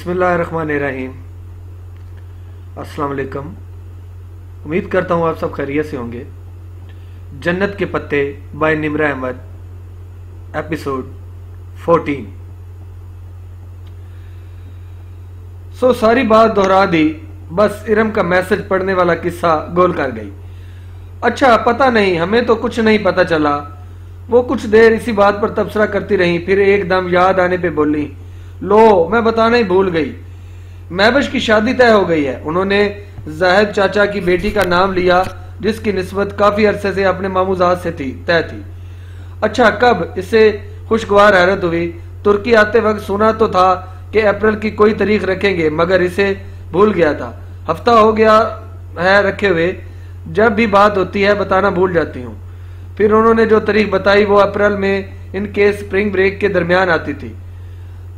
बिस्मिल्लाहिर्रहमानिर्रहीम। अस्सलाम वालेकुम। उम्मीद करता हूँ आप सब खैरियत से होंगे। जन्नत के पत्ते बाय निम्रा अहमद, एपिसोड 14। सारी बात दोहरा दी, बस इरम का मैसेज पढ़ने वाला किस्सा गोल कर गई। अच्छा, पता नहीं, हमें तो कुछ नहीं पता चला। वो कुछ देर इसी बात पर तबसरा करती रही, फिर एकदम याद आने पे बोली, लो मैं बताना ही भूल गई, महबश की शादी तय हो गई है। उन्होंने जाहिद चाचा की बेटी का नाम लिया, जिसकी निस्बत काफी अरसे से अपने मामूजात से तय थी। अच्छा, कब? इससे खुशगवार हैरत हुई। तुर्की आते वक्त सुना तो था कि अप्रैल की कोई तारीख रखेंगे, मगर इसे भूल गया था। हफ्ता हो गया है रखे हुए, जब भी बात होती है बताना भूल जाती हूँ। फिर उन्होंने जो तारीख बताई वो अप्रैल में इनके स्प्रिंग ब्रेक के दरमियान आती थी।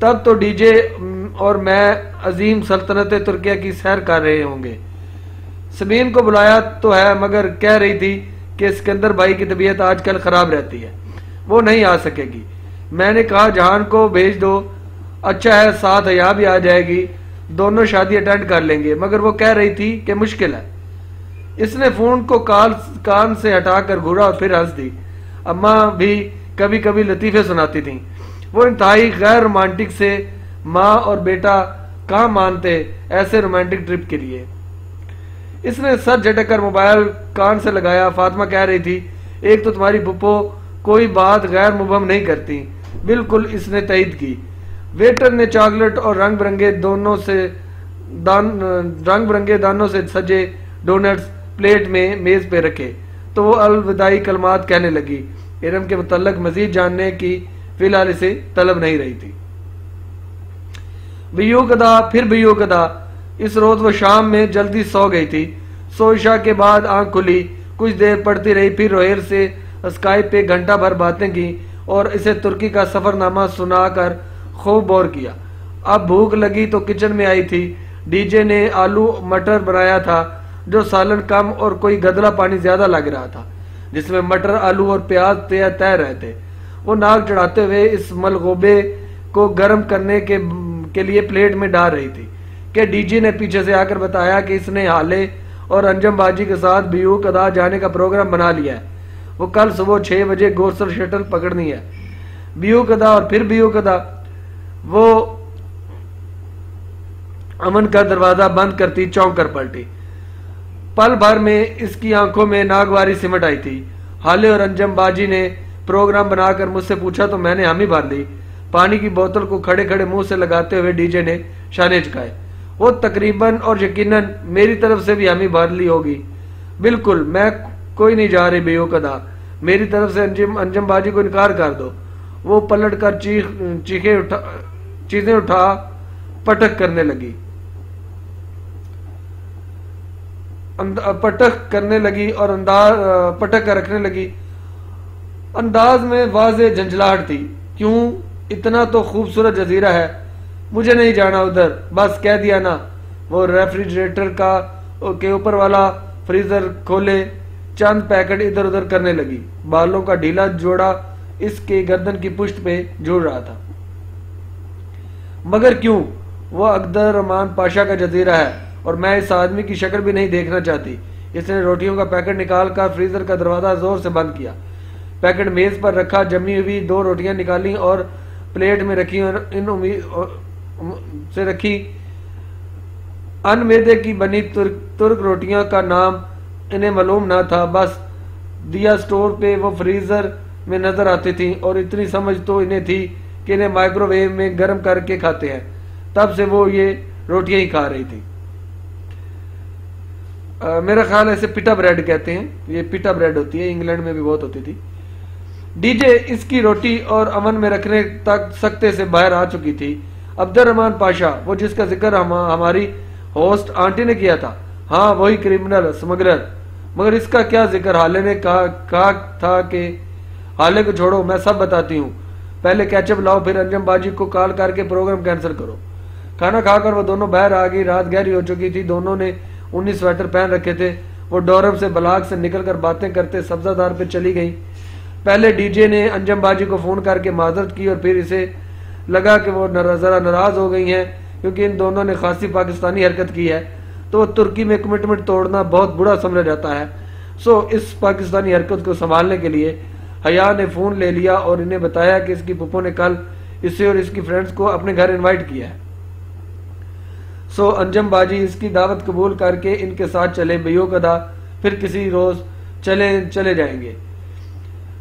तब तो डीजे और मैं अजीम सल्तनत तुर्किया की सैर कर रहे होंगे। समीन को बुलाया तो है, मगर कह रही थी कि सिकंदर भाई की तबीयत आजकल खराब रहती है, वो नहीं आ सकेगी। मैंने कहा जहान को भेज दो, अच्छा है साथ हया भी आ जाएगी, दोनों शादी अटेंड कर लेंगे। मगर वो कह रही थी कि मुश्किल है। इसने फोन को कान से हटाकर घूरा और फिर हंस दी। अम्मा भी कभी कभी लतीफे सुनाती थी। वो इंतहाई गैर रोमांटिक से माँ और बेटा कहाँ मानते ऐसे रोमांटिक ट्रिप के लिए। इसने सर झटक कर मोबाइल कान से लगाया। फातिमा कह रही थी, एक तो तुम्हारी पुप्पो कोई बात गैर मुबहम नहीं करती। बिल्कुल, इसने तईद की। वेटर ने चॉकलेट और रंग बिरंगे दानों से सजे डोनट्स प्लेट में मेज पे रखे तो वो अलविदाई कलमात कहने लगी। इरम के मुतल्लक मजीद जानने की फिलहाल इसे तलब नहीं रही थी। बियूकदा फिर बियूकदा। इस रोज वो शाम में जल्दी सो गई थी। सोइशा के बाद आंख खुली, कुछ देर पढ़ती रही, फिर रोहेल से स्काइप पे घंटा भर बातें की और इसे तुर्की का सफरनामा सुनाकर खूब बोर किया। अब भूख लगी तो किचन में आई थी। डीजे ने आलू मटर बनाया था, जो सालन कम और कोई गदला पानी ज्यादा लग रहा था, जिसमें मटर आलू और प्याज तैर रहे थे। वो नाक चढ़ाते हुए इस मलगोबे को गर्म करने के लिए प्लेट में डाल रही थी कि डीजे ने पीछे से आकर बताया कि इसने हाले और अंजम बाजी के साथ बियूक अदा जाने का प्रोग्राम बना लिया है। वो कल सुबह 6 बजे गोसर शटल पकड़नी है। बियूक अदा और फिर बियूक अदा। वो अमन का दरवाजा बंद करती चौंक कर पलटी। पल भर में इसकी आंखों में नागवारी सिमट आई थी। हाले और अंजम बाजी ने प्रोग्राम बनाकर मुझसे पूछा तो मैंने हामी भर ली। पानी की बोतल को खड़े खड़े मुंह से लगाते हुए डीजे ने शाने झुकाए। वो तकरीबन और यकीनन मेरी तरफ से भी हामी भर ली होगी। बिल्कुल, मैं कोई नहीं जा रही बेवकदा, मेरी तरफ से अंजम बाजी को इनकार कर दो। वो पलट कर चीजें उठा पटक करने लगी और पटक कर रखने लगी। अंदाज में वाज़े झंझलाहट थी। क्यों? इतना तो खूबसूरत जजीरा है, मुझे नहीं जाना उधर, बस कह दिया ना। वो रेफ्रिजरेटर के ऊपर वाला फ्रीजर खोले, चंद पैकेट इधर उधर करने लगी। बालों का ढीला जोड़ा इसके गर्दन की पुष्ट पे जुड़ रहा था। मगर क्यों? वो अकदर रहमान पाशा का जजीरा है और मैं इस आदमी की शक्ल भी नहीं देखना चाहती। इसने रोटियों का पैकेट निकालकर फ्रीजर का दरवाजा जोर से बंद किया। पैकेट मेज पर रखा, जमी हुई 2 रोटियां निकाली और प्लेट में रखी और इन उम्मीद से रखी। अनमेदे की बनी तुर्क रोटियां का नाम इन्हें मालूम ना था, बस दिया स्टोर पे वो फ्रीजर में नजर आती थी और इतनी समझ तो इन्हें थी कि इन्हें माइक्रोवेव में गर्म करके खाते हैं। तब से वो ये रोटियां ही खा रही थी। मेरा ख्याल है इसे पिटा ब्रेड कहते हैं। ये पिटा ब्रेड होती है, इंग्लैंड में भी बहुत होती थी। डीजे इसकी रोटी और अमन में रखने तक सख्ते से बाहर आ चुकी थी। अब्दुर्रहमान पाशा, वो जिसका जिक्र हमारी होस्ट आंटी ने किया था। हाँ, वही क्रिमिनल स्मगलर। मगर इसका क्या जिक्र? हाले ने कहा था कि हाले को छोड़ो, मैं सब बताती हूँ। पहले कैचअप लाओ, फिर अंजम बाजी को कॉल करके प्रोग्राम कैंसिल करो। खाना खाकर वो दोनों बाहर आ गई। रात गहरी हो चुकी थी। दोनों ने 19 स्वेटर पहन रखे थे। वो डोरम से बलाक से निकलकर बातें करते सब्जादार पे चली गई। पहले डीजे ने अंजम बाजी को फोन करके माजरत की और फिर इसे लगा कि वो जरा नाराज हो गई हैं क्योंकि इन दोनों ने खासी पाकिस्तानी हरकत की है तो वो तुर्की में कमिटमेंट तोड़ना बहुत बुरा समझा जाता है। सो इस पाकिस्तानी हरकत को संभालने के लिए हया ने फ़ोन ले लिया और इन्हें बताया कि इसकी पुप्पो ने कल इसे और इसकी फ्रेंड्स को अपने घर इनवाइट किया है। सो अंजम बाजी इसकी दावत कबूल करके इनके साथ चले बेयोकदा, फिर किसी रोज़ चले जाएंगे।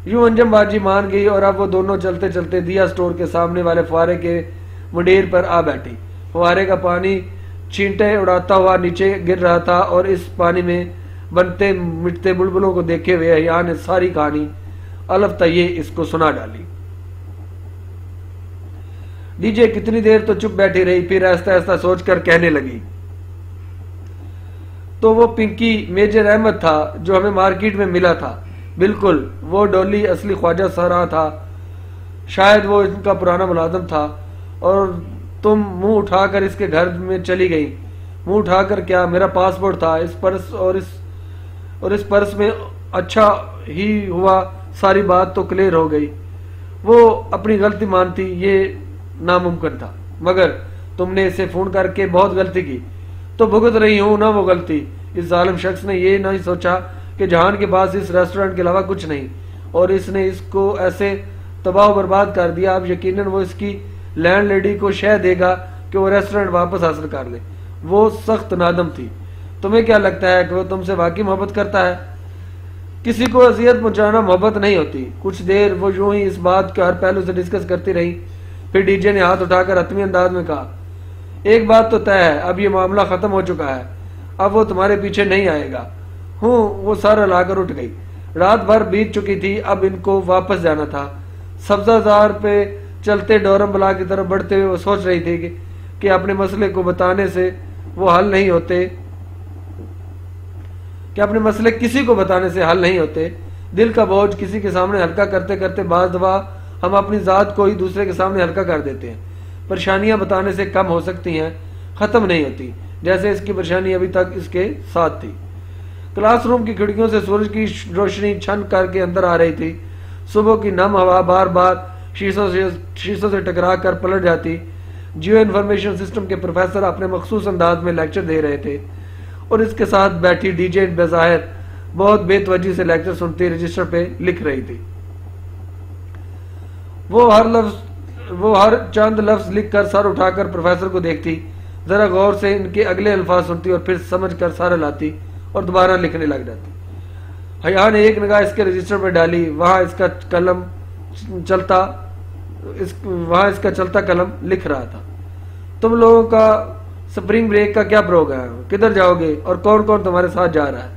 यूं अंजम बाजी मान गई और अब वो दोनों चलते चलते दिया स्टोर के सामने वाले फुहारे के मुंडेर पर आ बैठी। फुहारे का पानी छींटे उड़ाता हुआ नीचे गिर रहा था और इस पानी में बनते मिटते बुलबुलों को देखे हुए हया ने सारी कहानी अलफ तये इसको सुना डाली। डीजे कितनी देर तो चुप बैठी रही, फिर ऐसा ऐसा सोचकर कहने लगी, तो वो पिंकी मेजर अहमद था जो हमें मार्केट में मिला था, बिल्कुल वो डॉली असली ख्वाजा सारा था। शायद वो इनका पुराना मुलाजिम था और तुम मुंह उठाकर इसके घर में चली गई। मुंह उठाकर क्या, मेरा पासपोर्ट था इस पर्स और इस पर्स में। अच्छा ही हुआ, सारी बात तो क्लियर हो गई। वो अपनी गलती मानती ये नामुमकिन था, मगर तुमने इसे फोन करके बहुत गलती की, तो भुगत रही हूं ना वो गलती। इस जालिम शख्स ने ये नहीं सोचा कि जहान के पास इस रेस्टोरेंट के अलावा कुछ नहीं और इसने इसको ऐसे तबाह बर्बाद कर दिया। अब यकीनन वो इसकी लैंड लेडी को शह देगा कि वो रेस्टोरेंट वापस हासिल कर ले। वो सख्त नादम थी। तुम्हें क्या लगता है कि वो तुमसे वाकई मोहब्बत करता है? किसी को अजियत पहुंचाना मोहब्बत नहीं होती। कुछ देर वो यूं ही इस बात के हर पहलू से डिस्कस करती रही। फिर डीजे ने हाथ उठाकर हतमी अंदाज में कहा, एक बात तो तय है, अब ये मामला खत्म हो चुका है, अब वो तुम्हारे पीछे नहीं आएगा। वो सारा लाकर उठ गई। रात भर बीत चुकी थी, अब इनको वापस जाना था। सब्जाजार पे चलते डोरम बला की तरफ बढ़ते हुए वो सोच रही थी कि अपने मसले को बताने से वो हल नहीं होते, कि अपने मसले किसी को बताने से हल नहीं होते। दिल का बोझ किसी के सामने हल्का करते करते बाज दफा हम अपनी जात को ही दूसरे के सामने हल्का कर देते हैं। परेशानियां बताने से कम हो सकती हैं, खत्म नहीं होती, जैसे इसकी परेशानी अभी तक इसके साथ थी। क्लासरूम की खिड़कियों से सूरज की रोशनी छन करके अंदर आ रही थी। सुबह की नम हवा बार बार शीशों से टकरा कर पलट जाती। जियो इन्फॉर्मेशन सिस्टम के प्रोफेसर अपने मखसूस अंदाज में लेक्चर दे रहे थे और इसके साथ बैठी डीजे बेज़ाहिर बहुत बेतवजी से लेक्चर सुनती रजिस्टर पे लिख रही थी। वो हर चंद लफ्ज लिखकर सर उठाकर प्रोफेसर को देखती, जरा गौर से इनके अगले अल्फाज सुनती और फिर समझ कर सारा लाती और दोबारा लिखने लग जाती। हया ने एक निगाह इसके रजिस्टर पर डाली। वहां इसका चलता कलम लिख रहा था, तुम लोगों का स्प्रिंग ब्रेक का क्या प्रोग्राम है, किधर जाओगे और कौन कौन तुम्हारे साथ जा रहा है।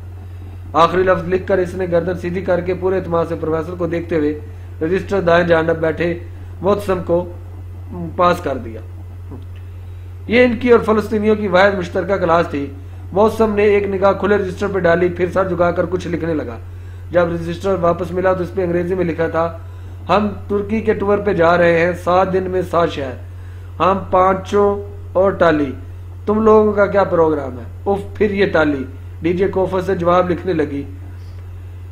आखिरी लफ्ज लिखकर इसने गर्दन सीधी करके पूरे इत्मीनान से प्रोफेसर को देखते हुए रजिस्टर दाएं जानब बैठे मोहतसम को पास कर दिया। ये इनकी और फलस्तीनियों की वाहिद मुश्तरका क्लास थी। मोहतसम ने एक निगाह खुले रजिस्टर पर डाली, फिर सर झुकाकर कुछ लिखने लगा। जब रजिस्टर वापस मिला तो इस पर अंग्रेजी में लिखा था, हम तुर्की के टूर पे जा रहे हैं, 7 दिन में 7 शहर, हम 5 और टाली, तुम लोगों का क्या प्रोग्राम है। उफ, फिर ये टाली। डीजे कोफर से जवाब लिखने लगी,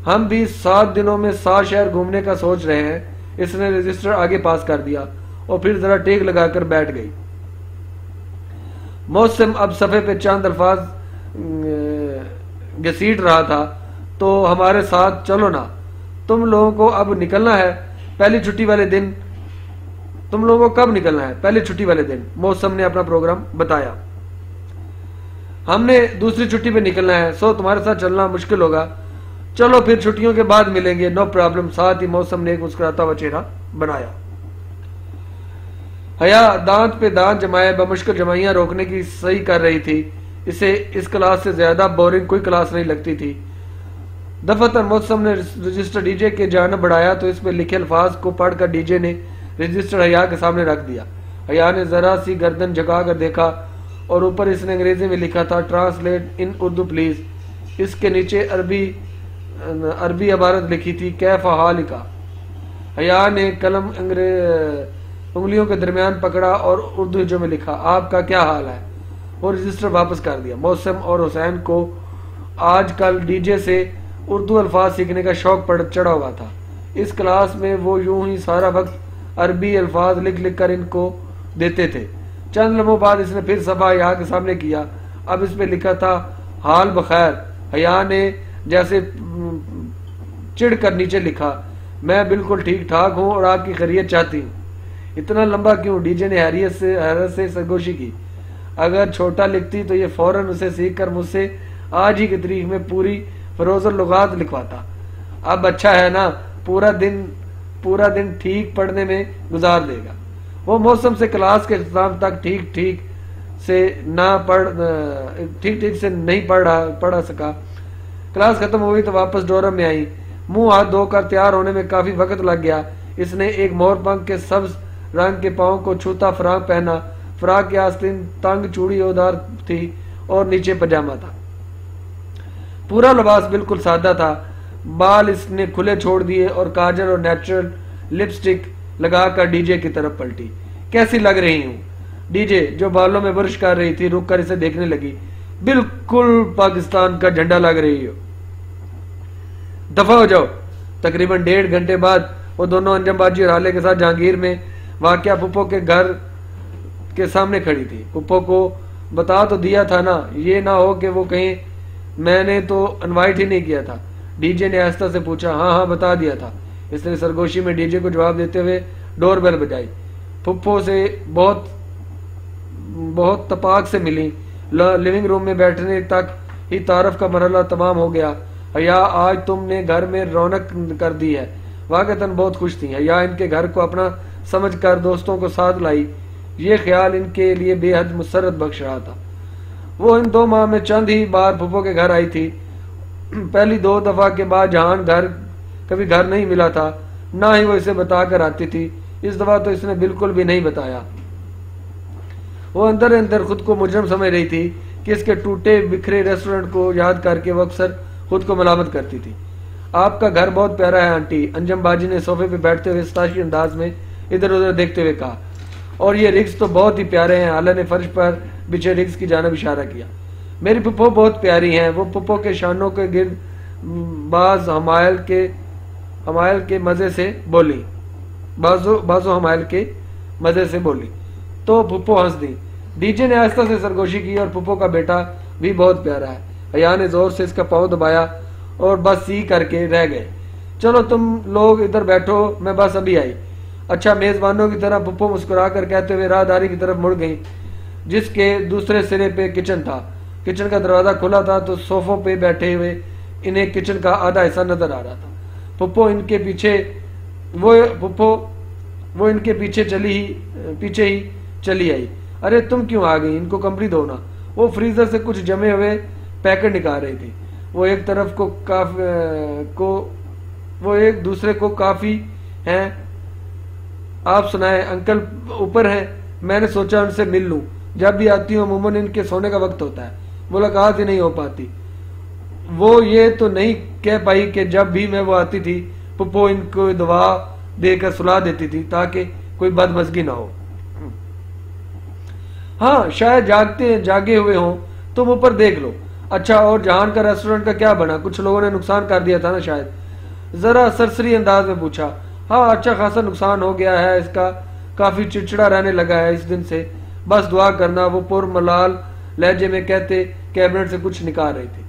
हम भी 7 दिनों में 7 शहर घूमने का सोच रहे हैं। इसने रजिस्टर आगे पास कर दिया और फिर जरा टेक लगाकर बैठ गई। मौसम अब सफ़े पे चंद अल्फाज घसीट रहा था, तो हमारे साथ चलो ना, तुम लोगों को अब निकलना है पहली छुट्टी वाले दिन। तुम लोगों को कब निकलना है? पहली छुट्टी वाले दिन, मौसम ने अपना प्रोग्राम बताया। हमने दूसरी छुट्टी पे निकलना है, सो तुम्हारे साथ चलना मुश्किल होगा। चलो फिर छुट्टियों के बाद मिलेंगे, नो प्रॉब्लम। साथ ही मौसम ने एक मुस्कुराता हुआ चेहरा बनाया। हया दांत पे दांत जमाए बमुश्किल जमाइयां रोकने की सही कर रही थी। इसे इस क्लास से ज्यादा बोरिंग कोई क्लास नहीं लगती थी। दफातर मौसम ने रजिस्टर डीजे के जानब बढ़ाया तो इस पे लिखे अल्फाज को पढ़कर डीजे ने रजिस्टर हया के सामने रख दिया। हया ने जरा सी गर्दन झुका कर देखा और ऊपर इसने अंग्रेजी में लिखा था, ट्रांसलेट इन उर्दू प्लीज। इसके नीचे अरबी इबारत लिखी थी, कैफ हालिका। हया ने कलम उंगलियों के दरमियान पकड़ा और उर्दू हिज्जों में लिखा, आपका क्या हाल है, और रजिस्टर वापस कर दिया। मौसम और हुसैन को आजकल डीजे से उर्दू अल्फाज सीखने का शौक चढ़ा हुआ था। इस क्लास में वो यूं ही सारा वक्त अरबी अल्फाज लिख लिख कर इनको देते थे चंद लम्हों बाद इसने फिर सफा हया के सामने किया। अब इस पे लिखा था हाल बखैर। हया ने जैसे चिढ़ कर नीचे लिखा, मैं बिल्कुल ठीक ठाक हूँ और आपकी खैरियत चाहती हूँ। इतना लंबा क्यों? डीजे ने हैरत से सरगोशी की। अगर छोटा लिखती तो ये फौरन उसे सीख कर मुझसे आज ही की तारीख में पूरी फरोजर लुगात लिखवाता। अब अच्छा है ना, पूरा दिन ठीक पढ़ने में गुजार देगा। वो मौसम से क्लास के इख्तिताम तक ठीक ठीक से नहीं पढ़ा सका। क्लास खत्म हुई तो वापस डोरम में आई। मुंह हाथ धोकर तैयार होने में काफी वक्त लग गया। इसने एक मोरपंख के सब्ज रंग के पाँव को छूता फ्राक पहना। फ्राक की आस्तीन तंग चूड़ीदार थी और नीचे पजामा था। पूरा लिबास बिल्कुल सादा था। बाल इसने खुले छोड़ दिए और काजल और नेचुरल लिपस्टिक लगाकर डीजे की तरफ पलटी। कैसी लग रही हूँ? डीजे, जो बालों में ब्रश कर रही थी, रुक कर इसे देखने लगी। बिल्कुल पाकिस्तान का झंडा लग रही हो। दफा हो जाओ। तकरीबन 1.5 घंटे बाद वो दोनों अंजमबाजी और हाले के साथ जहांगीर में वाकया पुप्पो के घर के सामने खड़ी थी। पुप्पो को बता तो दिया था ना, ये ना हो कि वो कहीं मैंने तो इनवाइट ही नहीं किया था। डीजे ने आहिस्ता से पूछा। हाँ हाँ, बता दिया था। इसने सरगोशी में डीजे को जवाब देते हुए डोरबेल बजाई। पुप्पो से बहुत तपाक से मिली। लिविंग रूम में बैठने तक ही तारफ का मरहला तमाम हो गया। हया, आज तुमने घर में रौनक कर दी है। वाकतन बहुत खुश थी। हया इनके घर को अपना समझ कर दोस्तों को साथ लाई। ये ख्याल इनके लिए बेहद मुसरत बख्श रहा था। वो इन 2 माह में चंद ही बार पुप्पो के घर आई थी। पहली 2 दफा के बाद जहान कभी घर नहीं मिला था, ना ही वो इसे बताकर आती थी। इस दफा तो इसने बिल्कुल भी नहीं बताया। वो अंदर अंदर खुद को मुजरम समझ रही थी कि इसके टूटे बिखरे रेस्टोरेंट को याद करके वो अक्सर खुद को मलामत करती थी। आपका घर बहुत प्यारा है आंटी, अंजम बाजी ने सोफे पे बैठते हुए सताशी अंदाज में इधर उधर देखते हुए कहा। और ये रिग्स तो बहुत ही प्यारे हैं। आला ने फर्श पर बिछे रिग्स की जानब इशारा किया। मेरी पुप्पो बहुत प्यारी हैं। वो पुप्पो के शानों के गिर्द बाज हमायल के मजे से बोली। बाजो हमायल के मजे से बोली तो पुप्पो हंस दी। डीजे ने आहिस्ता से सरगोशी की और पुप्पो का बेटा भी बहुत प्यारा है। हया ने जोर से इसका पाँव दबाया और बस सी करके रह गए। चलो तुम लोग इधर बैठो, मैं बस अभी आई। अच्छा, मेजबानों की तरह पुप्पो मुस्कुरा कर कहते हुए राहदारी की तरफ मुड़ गई, जिसके दूसरे सिरे पे किचन था। किचन का दरवाजा खुला था तो सोफों पे बैठे हुए इन्हें किचन का आधा हिस्सा नजर आ रहा था। पुप्पो इनके पीछे ही चली आई। अरे तुम क्यों आ गई? इनको कंपनी दो ना। वो फ्रीजर से कुछ जमे हुए पैकेट निकाल रही थी। वो एक दूसरे को काफी हैं। आप सुनाए, अंकल ऊपर हैं। मैंने सोचा उनसे मिल लूं। जब भी आती हूँ अमूमन इनके सोने का वक्त होता है, मुलाकात ही नहीं हो पाती। वो ये तो नहीं कह पाई कि जब भी मैं वो आती थी पुप्पो इनको दवा देकर सुला देती थी ताकि कोई बदमजगी ना हो। हाँ, शायद जागे हुए हों। तुम ऊपर देख लो। अच्छा, और जहान का रेस्टोरेंट का क्या बना? कुछ लोगों ने नुकसान कर दिया था ना शायद? जरा सरसरी अंदाज में पूछा। हाँ, अच्छा खासा नुकसान हो गया है। इसका काफी चिड़चिड़ा रहने लगा है इस दिन से। बस दुआ करना। वो पुरमलाल लहजे में कहते कैबिनेट से कुछ निकाल रही थी।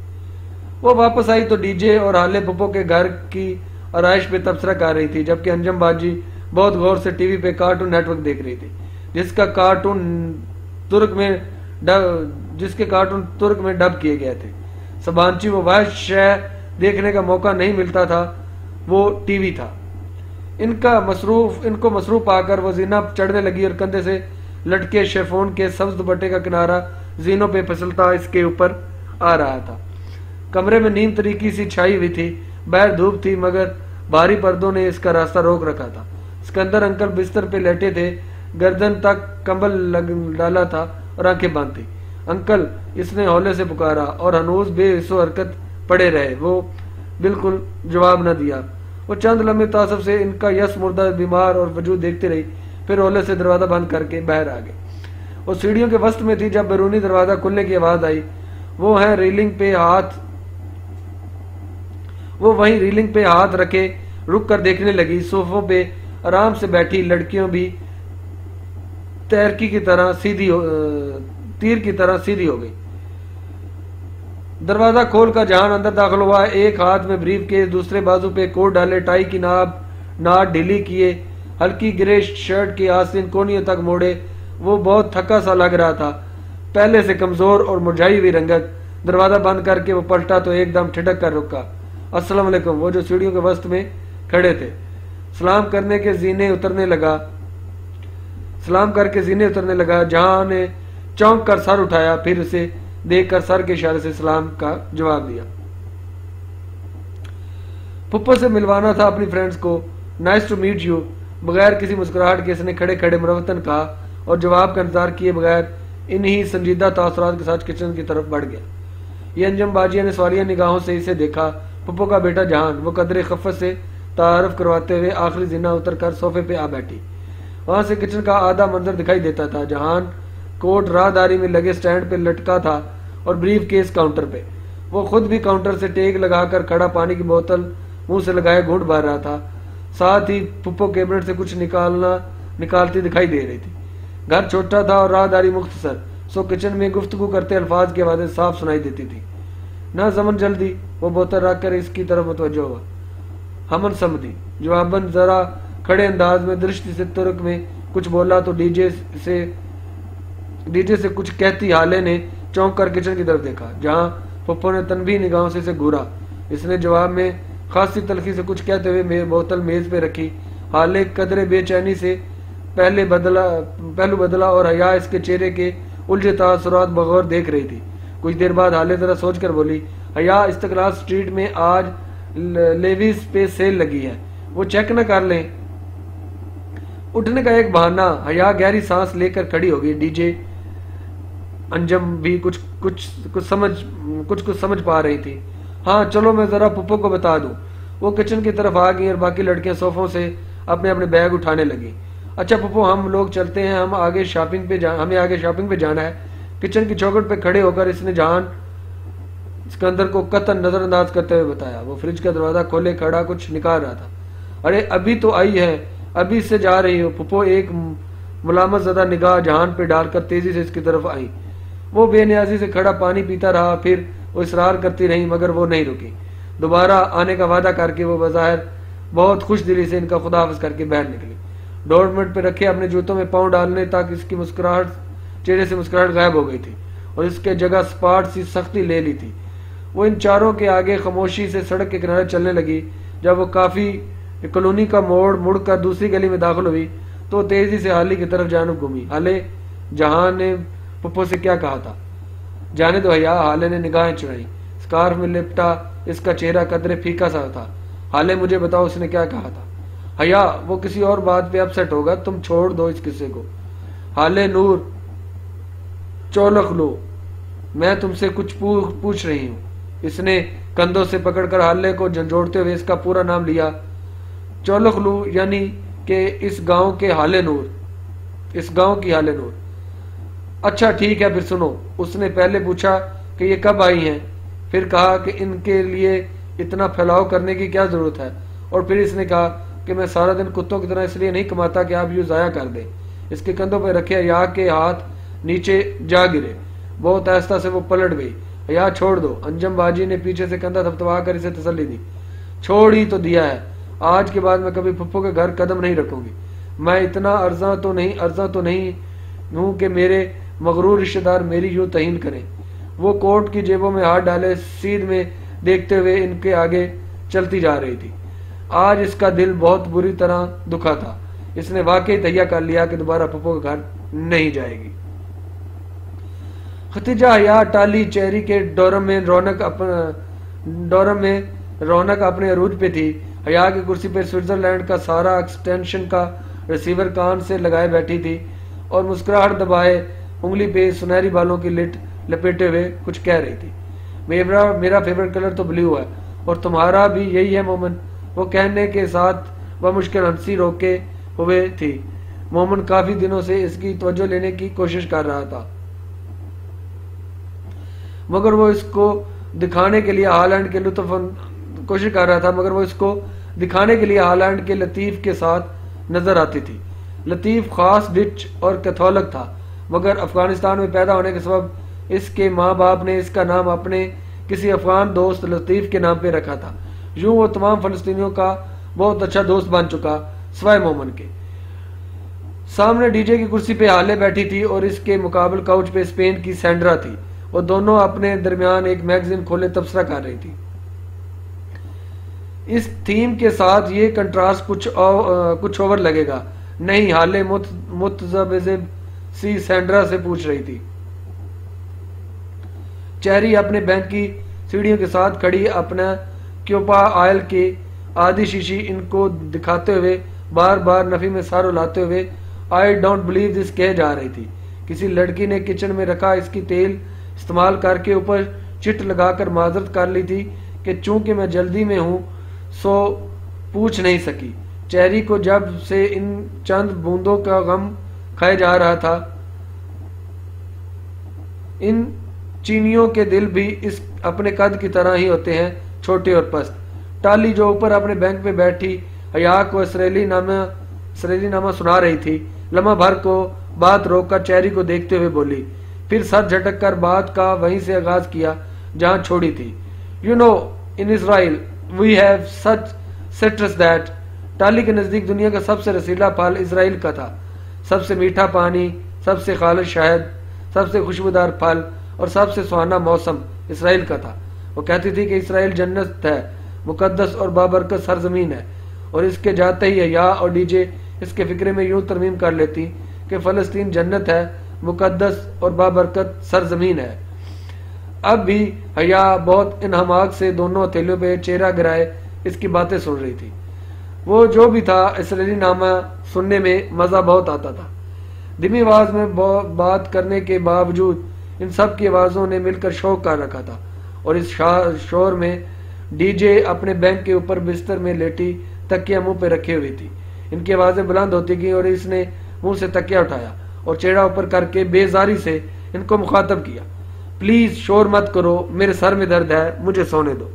वो वापस आई तो डीजे और हाले पुप्पो के घर की आरइश पे तबसरा कर रही थी, जबकि अंजम बाजी बहुत गौर से टीवी पे कार्टून नेटवर्क देख रही थी, जिसके कार्टून तुर्क में डब किए गए थे। सबांची वो वह शय देखने का मौका नहीं मिलता था, वो टीवी था। इनको मसरूफ पाकर वो जीना चढ़ने लगी और कंधे से लटके शेफोन के सब्ज दुपट्टे का किनारा जीनों पे फिसलता इसके ऊपर आ रहा था। कमरे में नीम तरीकी सी छाई हुई थी। बाहर धूप थी मगर भारी पर्दों ने इसका रास्ता रोक रखा था। सिकंदर अंकल बिस्तर पे लेटे थे, गर्दन तक कंबल डाला था और आंखें बंद थी। अंकल, इसने हौले से पुकारा और हनूज बेहिस्सो हरकत पड़े रहे। वो बिल्कुल जवाब न दिया। वो चंद लम्हे तासब से इनका यस मुर्दा बीमार और वजूद देखती रही, फिर हौले से दरवाजा बंद करके बाहर आ गए। वो सीढ़ियों के वस्त में थी जब बैरूनी दरवाजा खुलने की आवाज आई। वो वहीं रीलिंग पे हाथ रखे रुक कर देखने लगी। सोफों पे आराम से बैठी लड़कियों भी तैरकी की तरह सीधी तीर की तरह सीधी हो गई। दरवाजा खोलकर जहान अंदर दाखिल हुआ। एक हाथ में ब्रीफ केस, दूसरे बाजू पे कोट डाले, टाई की नाट ढीली किए, हल्की ग्रे शर्ट की आस्तीन कोनियों तक मोड़े। वो बहुत थका सा लग रहा था, पहले से कमजोर और मुरझाई हुई रंगत। दरवाजा बंद करके वो पलटा तो एकदम ठिठक कर रुका। अस्सलाम वालेकुम। वो जो सीढ़ियों के वस्त में खड़े थे सलाम करके जीने उतरने लगा। जहां ने चौंक कर सर उठाया, फिर उसे देखकर सर के इशारे से सलाम का जवाब दिया। पुप्पो से मिलवाना था अपनी फ्रेंड्स को। Nice to meet you. बगैर किसी मुस्कुराहट के इसने खड़े खड़े मुरवतन कहा और जवाब का इंतजार किए बगैर इन्हीं संजीदा तासुरात के साथ किचन की तरफ बढ़ गया। ये अंजम बाजिया ने सवालिया निगाहों से इसे देखा। पुप्पो का बेटा जहान। वो कदरे खफत से तारफ करवाते हुए आखिरी जिन्ना उतर कर सोफे पे आ बैठी। वहां से किचन का आधा मंजर दिखाई देता था। जहान कोट राहदारी में लगे स्टैंड पे लटका था और ब्रीफ केस काउंटर पे। वो खुद भी काउंटर से टेक लगाकर खड़ा पानी की बोतल मुंह से लगाए घूंट भर रहा था। साथ ही पुप्पो कैबिनेट से कुछ निकालती दिखाई दे रही थी। घर छोटा था और राहदारी मुख्तसर, सो किचन में गुफ्तगू करते अल्फाज की आवाजें साफ सुनाई देती थी। ना जमन जल्दी। वो बोतल रखकर इसकी तरफ मुतवज्जो हुआ। हमन समझी। जवाबन जरा खड़े अंदाज में दृष्टि से तुर्क में कुछ बोला तो डीजे से कुछ कहती हाले ने चौंक कर किचन की तरफ देखा, जहां पप्पो ने तनबीह निगाहों से घूरा। इसने जवाब में खासी तलखी से कुछ कहते हुए बोतल मेज पे रखी। हाले कदरे बेचैनी से पहलू बदला और हया इसके चेहरे के उलझे तासुरात बगौर देख रही थी। कुछ देर बाद हाले जरा सोचकर बोली, हया इस्तकलाल स्ट्रीट में आज लेविस पे सेल लगी है, वो चेक न कर लें। उठने का एक बहाना। हया गहरी सांस लेकर खड़ी हो गई। डीजे अंजम भी कुछ समझ पा रही थी। हाँ चलो मैं जरा पुप्पो को बता दूं। वो किचन की तरफ आ गई और बाकी लड़कियां सोफों से अपने अपने बैग उठाने लगी। अच्छा पुप्पो हम लोग चलते हैं, हमें आगे शॉपिंग पे जाना है। किचन की चौखट पे खड़े होकर इसने जहान सिकंदर को कतन नजरअंदाज करते हुए बताया। वो फ्रिज का दरवाजा खोले खड़ा कुछ निकाल रहा था। अरे अभी तो आई है, अभी से जा रही हो। पुप्पो एक मुलामत ज़दा निगाह जहान पे डालकर तेजी से इसकी तरफ आई। वो बेनियाजी से खड़ा पानी पीता रहा, फिर वो इसरार करती रही मगर वो नहीं रुकी। दोबारा आने का वादा करके वो बज़ाहिर बहुत खुश दिली से इनका खुदाहफ़िज़ करके बाहर निकली। डोरमेट पे रखे अपने जूतों में पाँव डालने तक इसकी चेहरे से मुस्कुराहट गायब हो गई थी और इसके जगह स्पाट सी सख्ती ले ली थी। वो इन चारों के आगे खामोशी से सड़क के किनारे चलने लगी। जब वो काफ़ी कॉलोनी का मोड़ मुड़कर दूसरी गली में दाखिल हुई तो तेजी से हाली की तरफ जानब घूमी। हाले जहान ने पुप्पो से क्या कहा था? जाने दो हया। हाले ने निगाहें चुराई। स्कार्फ में लिपटा इसका चेहरा कदरे फीका सा था। हाले मुझे बताओ उसने क्या कहा था? हया वो किसी और बात पे अपसेट होगा, तुम छोड़ दो इस किस्से को। हाले नूर चौलख लो, मैं तुमसे कुछ पूछ रही हूँ। इसने कंधों से पकड़कर हाले को झंझोड़ते हुए इसका पूरा नाम लिया। चौलख लू यानी कि इस गांव की हाले नूर। अच्छा ठीक है फिर सुनो। उसने पहले पूछा कि ये कब आई हैं, फिर कहा कि इनके लिए इतना फैलाव करने की क्या जरूरत है, और फिर इसने कहा कि मैं सारा दिन कुत्तों की तरह इसलिए नहीं कमाता कि आप यूं जाया कर दें। इसके कंधों पर रखे हया के हाथ नीचे जा गिरे। बहुत आहिस्ता से वो पलट गई। हया छोड़ दो। अंजम बाजी ने पीछे से कंधा थपथपा कर इसे तसल्ली दी। छोड़ ही तो दिया है। आज के बाद मैं कभी पुप्पो के घर कदम नहीं रखूंगी। मैं इतना अर्जा तो नहीं हूं कि मेरे मगरूर रिश्तेदार मेरी यूं तहीन करें। वो कोट की जेबों में हाथ डाले सीध में देखते हुए इनके आगे चलती जा रही थी। आज इसका दिल बहुत बुरी तरह दुखा था। इसने वाकई तैयार कर लिया कि दोबारा पुप्पो के घर नहीं जाएगी। खतीजा हया टाली चेहरी के डोरम में रौनक अपने अरूज पे थी। हया की कुर्सी पर स्विट्जरलैंड का सारा एक्सटेंशन का रिसीवर कान से लगाए बैठी थी और मुस्कुराहट दबाए उंगली पे सुनहरी बालों की लिट लपेटे हुए कुछ कह रही थी। मेरा फेवरेट कलर तो ब्लू है और तुम्हारा भी यही है मोमन। वो कहने के साथ वह मुश्किल हंसी रोके हुए थी। मोमन काफी दिनों से इसकी तवज्जो लेने की कोशिश कर रहा था मगर वो इसको दिखाने के लिए हालैंड के लतीफ के साथ नजर आती थी। लतीफ़ खास डिच और कैथोलिक था, मगर अफगानिस्तान में पैदा होने के सबब इसके माँ बाप ने इसका नाम अपने किसी अफगान दोस्त लतीफ़ के नाम पे रखा था। यूं वो तमाम फ़लस्तीनियों का बहुत अच्छा दोस्त बन चुका, सिवाय मोमन के। सामने डीजे की कुर्सी पे हाले बैठी थी और इसके मुकाबल काउच पे स्पेन की सैंड्रा थी। वो दोनों अपने दरमियान एक मैगजीन खोले तबसरा कर रही थी। इस थीम के साथ ये कंट्रास्ट कुछ ओवर लगेगा नहीं, हाले मुतज़ब्ज़िब सी सैंड्रा से पूछ रही थी। चेरी अपने बैंक की सीढ़ियों के साथ खड़ी अपना क्योपा ऑयल के आधी शीशी इनको दिखाते हुए बार बार नफी में सारो लाते हुए आई डोंट बिलीव दिस कह जा रही थी। किसी लड़की ने किचन में रखा इसकी तेल इस्तेमाल करके ऊपर चिट लगाकर माजरत कर ली थी कि चूंकि मैं जल्दी में हूं सो पूछ नहीं सकी। चेरी को जब से इन चंद बूंदों का गम खाया जा रहा था, इन चीनियों के दिल भी इस अपने कद की तरह ही होते हैं, छोटे और पस्त। टाली जो ऊपर अपने बैंक पे बैठी हया को इसराइली नामा सुना रही थी, लम्हा भर को बात रोककर चेरी को देखते हुए बोली, फिर सर झटक कर बात का वहीं से आगाज किया जहां छोड़ी थी। You know in Israel we have such citrus that. टाली के नजदीक दुनिया का सबसे रसीला फल इसराइल का था। सबसे मीठा पानी, सबसे खालिश शहद, सबसे खुशबूदार फल और सबसे सुहाना मौसम इसराइल का था। वो कहती थी कि इसराइल जन्नत है, मुकद्दस और बाबरकत सरजमीन है, और इसके जाते ही हया और डीजे इसके फिक्रे में यूं तरमीम कर लेती कि फ़लस्तीन जन्नत है, मुकद्दस और बाबरकत सरजमीन है। अब भी हया बहुत इनहमाक से दोनों हथेलियों पे चेहरा गिराए इसकी बातें सुन रही थी। वो जो भी था, इसराइली नामा सुनने में मज़ा बहुत आता था। धीमी आवाज में बात करने के बावजूद इन सब की आवाज़ों ने मिलकर शौक कर रखा था, और इस शोर में डीजे अपने बैंक के ऊपर बिस्तर में लेटी तकिया मुंह पे रखे हुई थी। इनकी आवाज़ें बुलंद होती गई और इसने मुंह से तकिया उठाया और चेहरा ऊपर करके बेजारी से इनको मुखातब किया, प्लीज शोर मत करो, मेरे सर में दर्द है, मुझे सोने दो।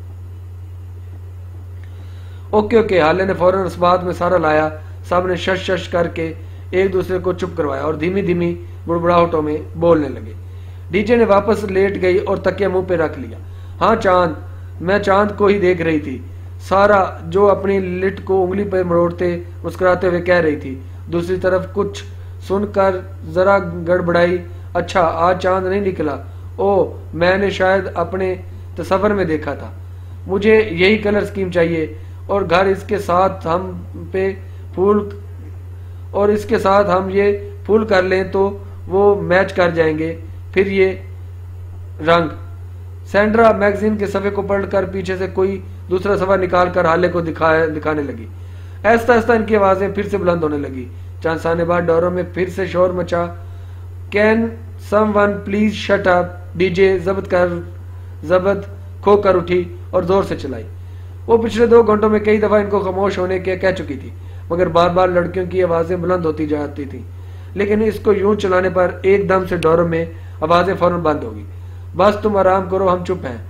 ओके ओके, हाले ने फौरन उस बात में सारा लाया। सब ने शश शश करके एक दूसरे को चुप करवाया और धीमी धीमी बुड़बुड़ाहटों में बोलने लगे। डीजे ने वापस लेट गई और तकिया मुंह पे रख लिया। हाँ चांद, मैं चांद को ही देख रही थी, सारा जो अपनी लिट को उंगली पर मरोड़ते मुस्कुराते हुए कह रही थी। दूसरी तरफ कुछ सुनकर जरा गड़बड़ाई, अच्छा आज चांद नहीं निकला? ओ, मैंने शायद अपने तसव्वुर में देखा था। मुझे यही कलर स्कीम चाहिए और घर इसके साथ हम पे फूल, और इसके साथ हम ये फूल कर लें तो वो मैच कर जाएंगे। फिर ये रंग। सैंड्रा मैगजीन के सफ़े को पलटकर पीछे से कोई दूसरा सफ़ा निकालकर हाले को दिखाने लगी। ऐसा ऐसा इनकी आवाज़ें फिर से बुलंद होने लगी। चंद साने बाद डोरों में फिर से शोर मचा। Can someone please shut up? DJ जबत खो कर उठी और जोर से चलाई। वो पिछले 2 घंटों में कई दफा इनको खामोश होने के कह चुकी थी, मगर बार बार लड़कियों की आवाजें बुलंद होती जाती थी। लेकिन इसको यूं चलाने पर एकदम से डोरों में आवाजें फौरन बंद होगी। बस तुम आराम करो, हम चुप हैं।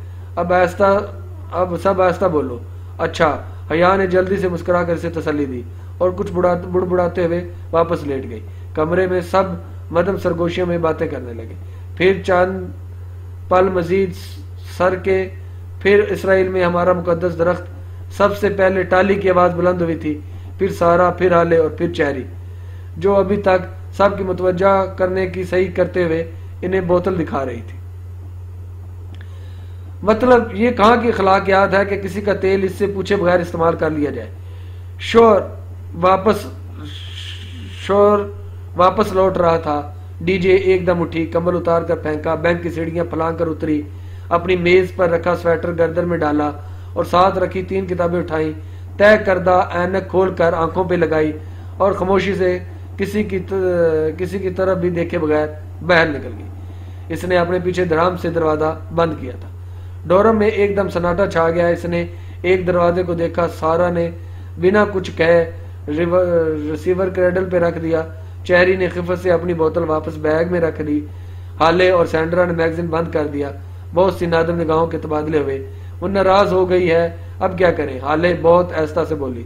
अब सब आहिस्ता बोलो। अच्छा, हया ने जल्दी से मुस्कुरा कर इसे तसल्ली दी और कुछ बुड़बुड़ाते हुए वापस लेट गई। कमरे में सब मदम सरगोशियों में बातें करने लगे। फिर चंद पल मजीद सर के, फिर इसराइल में हमारा मुकद्दस दरख्त। सबसे पहले टाली की आवाज बुलंद हुई थी, फिर सारा, फिर हाले और फिर चेरी, जो अभी तक सबकी मुतवज्जा करने की सही करते हुए इन्हें बोतल दिखा रही थी। मतलब ये कहाँ की अखलाकियात है कि किसी का तेल इससे पूछे बगैर इस्तेमाल कर लिया जाए। शोर वापस लौट रहा था। डीजे एकदम उठी, कंबल उतार कर फेंका, बैंक की सीढ़ियां फलांग कर उतरी, अपनी मेज पर रखा स्वेटर गर्दन में डाला और साथ रखी 3 किताबें उठाई, तय करदा ऐनक खोल कर आंखों पे लगाई और खामोशी से किसी की तरफ भी देखे बगैर बाहर निकल गई। इसने अपने पीछे धड़ाम से दरवाजा बंद किया था। डोरम में एकदम सन्नाटा छा गया। इसने एक दरवाजे को देखा, सारा ने बिना कुछ कहे रिसीवर क्रेडल पे रख दिया। चेरी ने खिफत से अपनी बोतल वापस बैग में रख दी। हाले और सैंड्रा ने मैगजीन बंद कर दिया। बहुत सी नादम निगाहों के तबादले हुए। वो नाराज हो गई है, अब क्या करें? हाले बहुत आहिस्ता से बोली।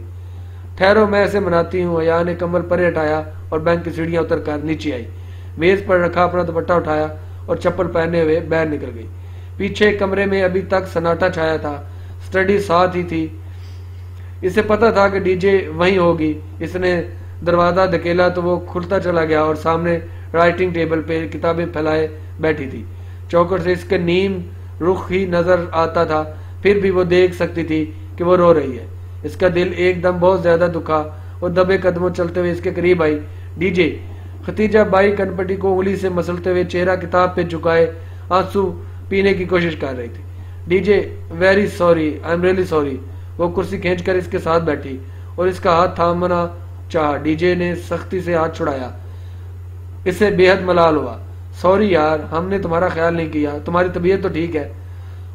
ठहरो, मैं ऐसे मनाती हूँ। हया ने कमर परे हटाया और बैंक की सीढ़ियां उतर कर नीचे आई। मेज पर रखा अपना दुपट्टा उठाया और चप्पल पहने हुए बाहर निकल गई। पीछे कमरे में अभी तक सन्नाटा छाया था। स्टडी साथ ही थी। इसे पता था कि डीजे वहीं होगी। इसने दरवाजा धकेला तो वो खुलता चला गया और सामने राइटिंग टेबल पे किताबें फैलाए बैठी थी। चौकट से इसके नीम रुख ही नजर आता था, फिर भी वो देख सकती थी कि वो रो रही है। इसका दिल एकदम बहुत ज्यादा दुखा और दबे कदमों चलते हुए इसके करीब आई। डीजे। खतीजा बाई कनपटी को उंगली से मसलते हुए चेहरा किताब पे झुकाए आंसू पीने की कोशिश कर रही थी। DJ, very sorry, I am really sorry. वो कुर्सी खींचकर इसके साथ बैठी और इसका हाथ थामना चाहा। डीजे ने सख्ती से हाथ छुड़ाया। इससे बेहद मलाल हुआ। सॉरी यार, हमने तुम्हारा ख्याल नहीं किया, तुम्हारी तबीयत तो ठीक है।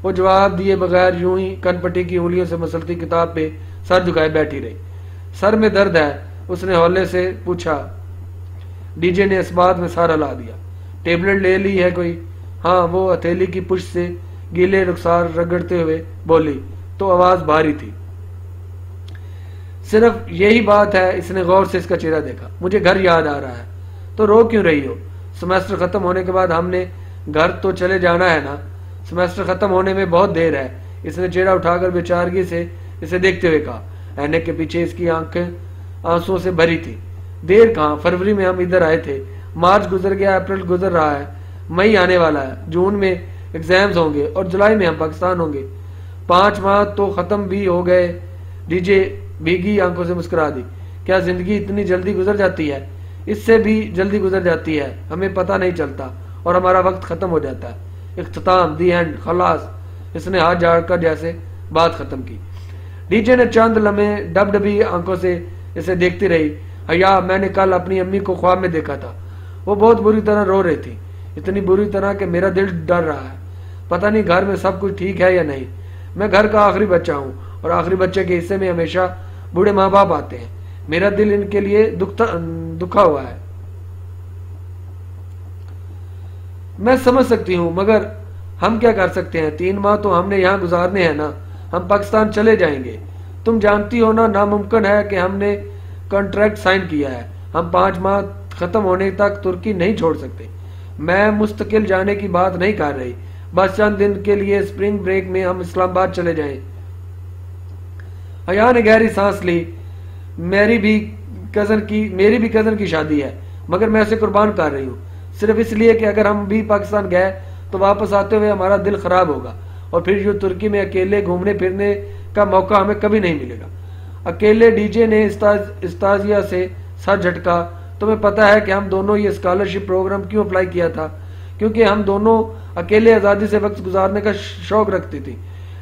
वो जवाब दिए बगैर यूं ही कनपटी की उंगलियों से मसलती किताब पे सर झुकाए बैठी रही। सर में दर्द है? उसने हौले से पूछा। डीजे ने इस बात में सर हिला दिया। टेबलेट ले ली है कोई? हाँ, वो हथेली की पुष्ट से गीले रुखसार रगड़ते हुए बोली तो आवाज भारी थी। सिर्फ यही बात है? इसने गौर से इसका चेहरा देखा। मुझे घर याद आ रहा है। तो रो क्यों रही हो? सेमेस्टर खत्म होने के बाद हमने घर तो चले जाना है ना। सेमेस्टर खत्म होने में बहुत देर है। इसने चेहरा उठाकर बेचारगी से इसे देखते हुए कहा। ऐनक के पीछे इसकी आंखें आंसुओं से भरी थी। देर कहाँ, फरवरी में हम इधर आए थे, मार्च गुजर गया, अप्रैल गुजर रहा है, मई आने वाला है, जून में एग्जाम्स होंगे और जुलाई में हम पाकिस्तान होंगे। 5 माह तो खत्म भी हो गए। डीजे भीगी आंखों से मुस्कुरा दी। क्या जिंदगी इतनी जल्दी गुजर जाती है? इससे भी जल्दी गुजर जाती है, हमें पता नहीं चलता और हमारा वक्त खत्म हो जाता है। इख्तिताम, दी एंड, खलास। इसने हाथ झाड़कर जैसे बात खत्म की। डीजे ने चंद लम्हे डबडबी आंखों से इसे देखती रही। हया, मैंने कल अपनी अम्मी को ख्वाब में देखा था। वो बहुत बुरी तरह रो रही थी, इतनी बुरी तरह कि मेरा दिल डर रहा है। पता नहीं घर में सब कुछ ठीक है या नहीं। मैं घर का आखिरी बच्चा हूँ और आखिरी बच्चे के हिस्से में हमेशा बूढ़े माँ बाप आते हैं। मेरा दिल इनके लिए दुखा हुआ है। मैं समझ सकती हूँ, मगर हम क्या कर सकते हैं? 3 माह तो हमने यहाँ गुजारने हैं ना। हम पाकिस्तान चले जाएंगे। तुम जानती हो ना, नामुमकिन है कि हमने कॉन्ट्रैक्ट साइन किया है। हम 5 माह खत्म होने तक तुर्की नहीं छोड़ सकते। मैं मुस्तकिल जाने की बात नहीं कर रही, बस चंद दिन के लिए स्प्रिंग ब्रेक में हम इस्लामाबाद चले जाएं। हया ने गहरी सांस ली। मेरी भी कजन की शादी है, मगर मैं उसे कुर्बान कर रही हूँ, सिर्फ इसलिए कि अगर हम भी पाकिस्तान गए तो वापस आते हुए हमारा दिल खराब होगा और फिर यूं तुर्की में अकेले घूमने फिरने का मौका हमें कभी नहीं मिलेगा। अकेले? डीजे ने इस्ताजिया से सर झटका। तुम्हें पता है कि हम दोनों ये स्कॉलरशिप प्रोग्राम क्यों अप्लाई किया था? क्योंकि हम दोनों अकेले आज़ादी से वक्त गुजारने का शौक रखती थी।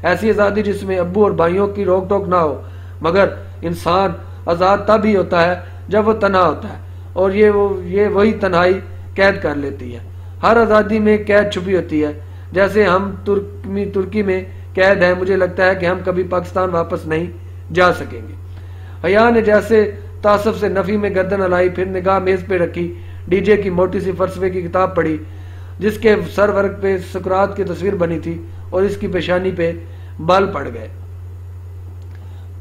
ऐसी आज़ादी जिसमें अब्बू और भाइयों की रोक टोक ना हो। मगर इंसान आज़ाद तब ही होता है जब वो तन्हा होता है, और ये वही तन्हाई कैद कर लेती है। हर आज़ादी में कैद छुपी होती है। जैसे हम तुर्की में कैद हैं। मुझे लगता है कि हम कभी पाकिस्तान वापस नहीं जा सकेंगे। हया ने जैसे तासफ से नफी में गर्दन हिलाई, फिर निगाह मेज पे रखी। डीजे की मोटी सी फलसफे की किताब पढ़ी जिसके सर वर्ग पे सुकरात की तस्वीर बनी थी और इसकी पेशानी पे बाल पड़ गए।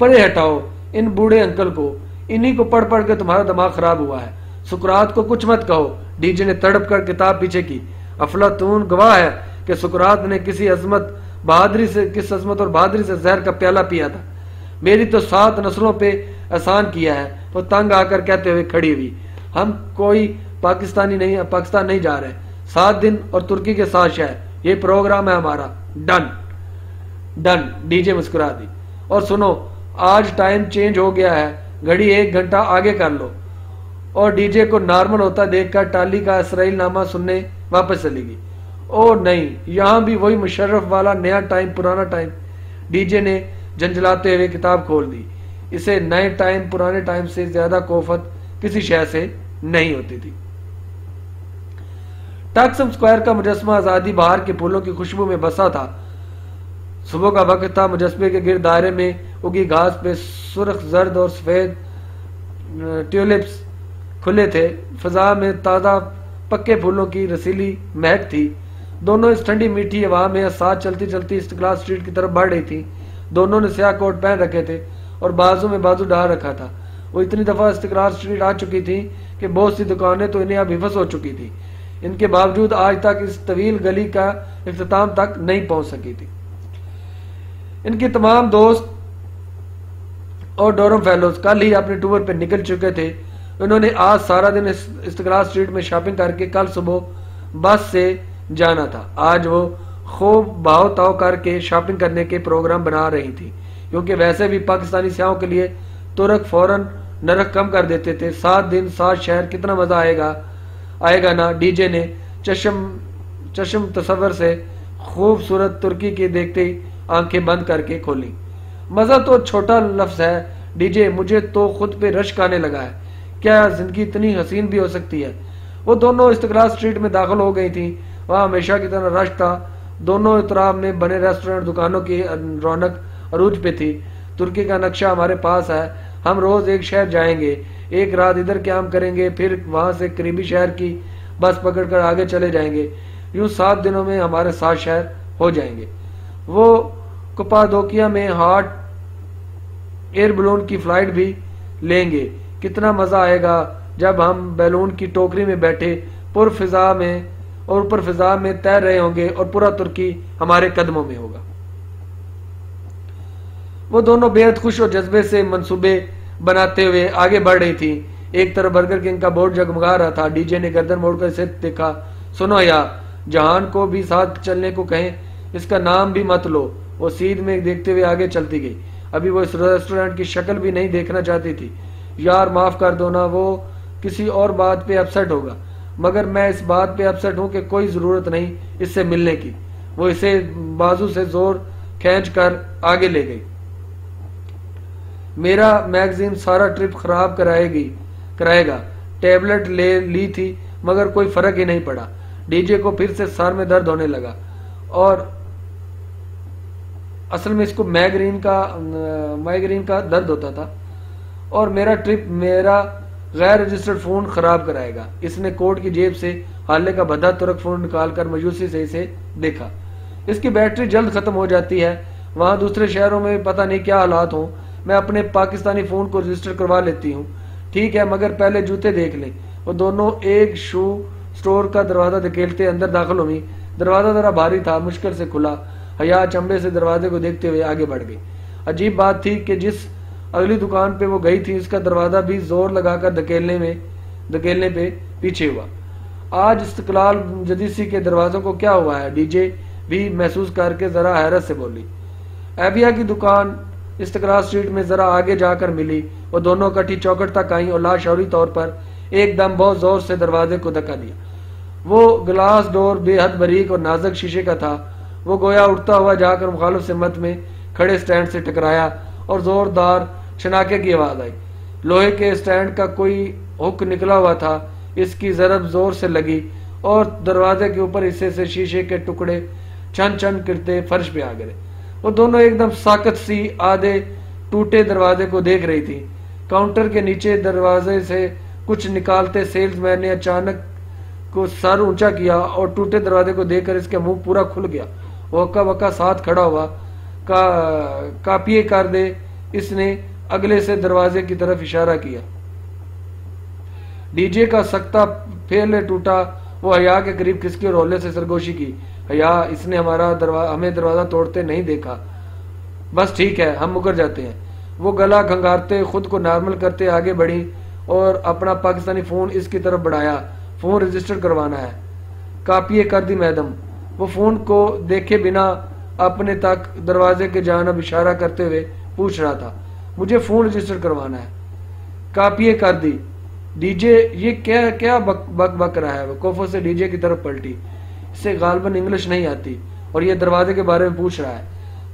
परे हटाओ इन बूढ़े अंकल को, इन्हीं को पढ़ पढ़ के तुम्हारा दिमाग खराब हुआ है। सुकरात को कुछ मत कहो। डीजे ने तड़प कर किताब पीछे की। अफलातून गवाह है कि सुकरात ने किस अजमत और बहादुरी से जहर का प्याला पिया था। मेरी तो 7 नस्लों पे एहसान किया है। वो तंग आकर कहते हुए खड़ी हुई। हम कोई पाकिस्तान नहीं जा रहे। 7 दिन और तुर्की के 7 शहर, ये प्रोग्राम है हमारा। डन। डीजे मुस्कुरा दी। और सुनो, आज टाइम चेंज हो गया है, घड़ी 1 घंटा आगे कर लो। और डीजे को नॉर्मल होता देखकर टाली का इसराइल नामा सुनने वापस चली गई। ओ नहीं, यहाँ भी वही मुशर्रफ वाला नया टाइम पुराना टाइम। डीजे ने झंझलाते हुए किताब खोल दी। इसे नए टाइम पुराने टाइम से ज्यादा कोफत किसी शय से नहीं होती थी। टक्सम स्क्वायर का मुजस्मा आजादी बहार के फूलों की खुशबू में बसा था। सुबह का वक्त था। मुजस्मे के गिर्द दायरे में उगी घास पे सुर्ख, जर्द और सफेद ट्यूलिप्स खुले थे। फिजा में ताज़ा पक्के फूलों की रसीली महक थी। दोनों इस ठंडी मीठी हवा में साथ चलती चलती इस्तिकलाल स्ट्रीट की तरफ बढ़ रही थी। दोनों ने स्याह कोट पहन रखे थे और बाजू में बाजू डाल रखा था। वो इतनी दफा इस्तिकलाल स्ट्रीट आ चुकी थी कि बहुत सी दुकानें तो इन्हें अब हिफस हो चुकी थी। इनके बावजूद आज तक इस तवील गली का इख्तिताम तक नहीं पहुंच सकी थी। इनके तमाम दोस्त और डोरम फेलोज कल ही अपने टूर पर निकल चुके थे। उन्होंने आज सारा दिन इस्तिकलाल स्ट्रीट में शॉपिंग करके कल सुबह बस से जाना था। आज वो खूब भाव ताव करके शॉपिंग करने के प्रोग्राम बना रही थी, क्योंकि वैसे भी पाकिस्तानी सयाहों के लिए तुर्क फौरन नरक कम कर देते थे। 7 दिन 7 शहर, कितना मजा आएगा ना। डीजे ने चश्म तस्वर से खूबसूरत तुर्की की देखते ही आंखें बंद करके खोली। मजा तो छोटा लफ्ज है डीजे, मुझे तो खुद पे रश्क आने लगा है। क्या जिंदगी इतनी हसीन भी हो सकती है। वो दोनों इस्तिकलाल स्ट्रीट में दाखिल हो गई थी। वहां हमेशा की तरह रश था। दोनों इतराब में बने रेस्टोरेंट, दुकानों की रौनक अरूज पे थी। तुर्की का नक्शा हमारे पास है। हम रोज एक शहर जाएंगे, एक रात इधर क्याम करेंगे, फिर वहां से करीबी शहर की बस पकड़कर आगे चले जाएंगे। यूं 7 दिनों में हमारे 7 शहर हो जाएंगे। वो कपादोकिया में हॉट एयर बैलून की फ्लाइट भी लेंगे। कितना मजा आएगा जब हम बैलून की टोकरी में बैठे पुर फिजा में और ऊपर फिजा में तैर रहे होंगे और पूरा तुर्की हमारे कदमों में होगा। वो दोनों बेहद खुश और जज्बे से मंसूबे बनाते हुए आगे बढ़ रही थी। एक तरफ बर्गर किंग का बोर्ड जगमगा रहा था। डीजे ने गर्दन मोड़कर इसे देखा। सुनो या, जहान को भी साथ चलने को कहें, इसका नाम भी मत लो। वो सीध में देखते हुए आगे चलती गई। अभी वो इस रेस्टोरेंट की शक्ल भी नहीं देखना चाहती थी। यार माफ कर दो ना, वो किसी और बात पे अपसेट होगा, मगर मैं इस बात पे अपसेट हूं कि कोई जरूरत नहीं इससे मिलने की। वो इसे बाजू से जोर खींच कर आगे ले गई। मेरा मैगजीन सारा ट्रिप खराब कराएगा। टेबलेट ले ली थी मगर कोई फर्क ही नहीं पड़ा। डीजे को फिर से सर में दर्द होने लगा और असल में इसको माइग्रेन का दर्द होता था। और मेरा ट्रिप मेरा गैर रजिस्टर्ड फोन खराब कराएगा। इसने कोट की जेब से हाले का भद्दा तुर्क फोन निकालकर मायूसी से इसे देखा। इसकी बैटरी जल्द खत्म हो जाती है। वहां दूसरे शहरों में पता नहीं क्या हालात हों। मैं अपने पाकिस्तानी फोन को रजिस्टर करवा लेती हूँ। ठीक है, मगर पहले जूते देख लें। वो दोनों एक शू स्टोर का दरवाजा धकेलते अंदर दाखिल हुई। दरवाजा जरा भारी था, मुश्किल से खुला। हया चंबे से दरवाजे को देखते हुए आगे बढ़ गई। अजीब बात थी कि जिस अगली दुकान पे वो गई थी, इसका दरवाजा भी जोर लगाकर धकेलने पे पीछे हुआ। आज इस्तिकलाल जदीसी के दरवाजों को क्या हुआ है? डीजे भी महसूस करके जरा हैरत से बोली। एबिया की दुकान इस्तिकलाल स्ट्रीट में जरा आगे जाकर मिली। वो दोनों इकट्ठी चौखट तक आई और लाशौरी तौर पर एकदम बहुत जोर से दरवाजे को धक्का दिया। वो ग्लास डोर बेहद बारीक और नाजुक शीशे का था। वो गोया उड़ता हुआ जाकर मुखालिफ सिमत में खड़े स्टैंड से टकराया और जोरदार छनाके की आवाज आई। लोहे के स्टैंड का कोई हुक निकला हुआ था। इसकी जरब जोर से लगी और दरवाजे के ऊपर हिस्से से शीशे के टुकड़े छन छन करते फर्श पे आ गिरे। वो दोनों एकदम साकत सी आधे टूटे दरवाजे को देख रही थी। काउंटर के नीचे दरवाजे से कुछ निकालते सेल्समैन ने अचानक को सर ऊंचा किया और टूटे दरवाजे को देखकर इसका मुंह पूरा खुल गया। वो हक्का बक्का साथ खड़ा हुआ। कापिए कर दे। इसने अगले से दरवाजे की तरफ इशारा किया। डीजे का सख्ता फेले टूटा। वो हया के करीब खिसकी और रोले से सरगोशी की। हया, इसने हमें दरवाजा तोड़ते नहीं देखा। बस ठीक है, हम मुकर जाते हैं। वो गला खंगारते खुद को नॉर्मल करते आगे बढ़ी और अपना पाकिस्तानी फोन इसकी तरफ बढ़ाया। फोन रजिस्टर करवाना है। कापिए कर दी मैडम। वो फोन को देखे बिना अपने तक दरवाजे के जानब इशारा करते हुए पूछ रहा था। मुझे फोन रजिस्टर करवाना है। कापिए कर दी। डीजे ये क्या बक रहा है? वो कोफो से डीजे की तरफ पलटी। इसे गालबन इंग्लिश नहीं आती और ये दरवाजे के बारे में पूछ रहा है।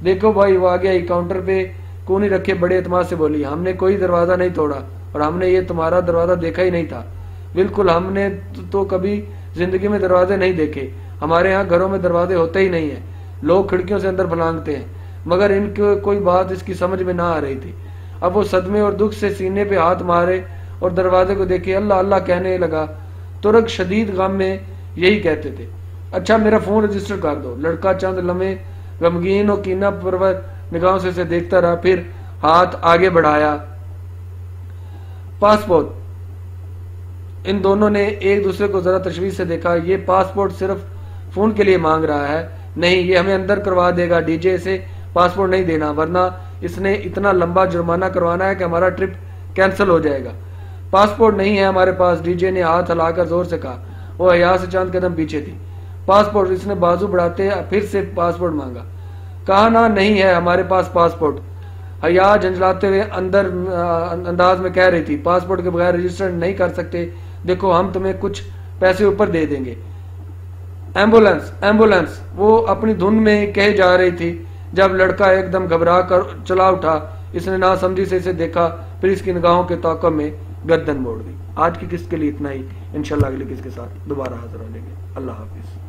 देखो भाई, वो आ गया। काउंटर पे कोनी रखे बड़े एतमाद से बोली। हमने कोई दरवाजा नहीं तोड़ा और हमने ये तुम्हारा दरवाजा देखा ही नहीं था। बिल्कुल, हमने तो कभी जिंदगी में दरवाजे नहीं देखे। हमारे यहाँ घरों में दरवाजे होते ही नहीं है। लोग खिड़कियों से अंदर फलांगते हैं। मगर इनकी कोई बात इसकी समझ में ना आ रही थी। अब वो सदमे और दुख से सीने पे हाथ मारे और दरवाजे को देखे अल्लाह अल्लाह कहने लगा। तुर्क शदीद गम में यही कहते थे। अच्छा, मेरा फोन रजिस्टर कर दो। लड़का चंद लम्हे गमगीन और कीना परवर निगाहों से देखता रहा, फिर हाथ आगे बढ़ाया। पासपोर्ट। इन दोनों ने एक दूसरे को जरा तशवीश से देखा। ये पासपोर्ट सिर्फ फोन के लिए मांग रहा है। नहीं, ये हमें अंदर करवा देगा। डीजे इसे पासपोर्ट नहीं देना, वरना इसने इतना लंबा जुर्माना करवाना है कि हमारा ट्रिप कैंसिल हो जाएगा। पासपोर्ट नहीं है हमारे पास, डीजे ने हाथ हिलाकर जोर से कहा। वो हया से चंद कदम पीछे थी। पासपोर्ट, इसने बाजू बढ़ाते फिर से पासपोर्ट मांगा। कहा ना, नहीं है हमारे पास पासपोर्ट। हया झंझलाते हुए अंदर अंदाज में कह रही थी, पासपोर्ट के बगैर रजिस्टर नहीं कर सकते। देखो, हम तुम्हें कुछ पैसे ऊपर दे देंगे। एम्बुलेंस, एम्बुलेंस, वो अपनी धुन में कहे जा रही थी जब लड़का एकदम घबरा कर चला उठा। इसने नासमझी से इसे देखा, फिर इसकी निगाहों के ताक़ुब में गर्दन मोड़ दी। आज की किस्त के लिए इतना ही। इंशाल्लाह अगली किस्त के साथ दोबारा हाजिर होंगे। अल्लाह हाफिज।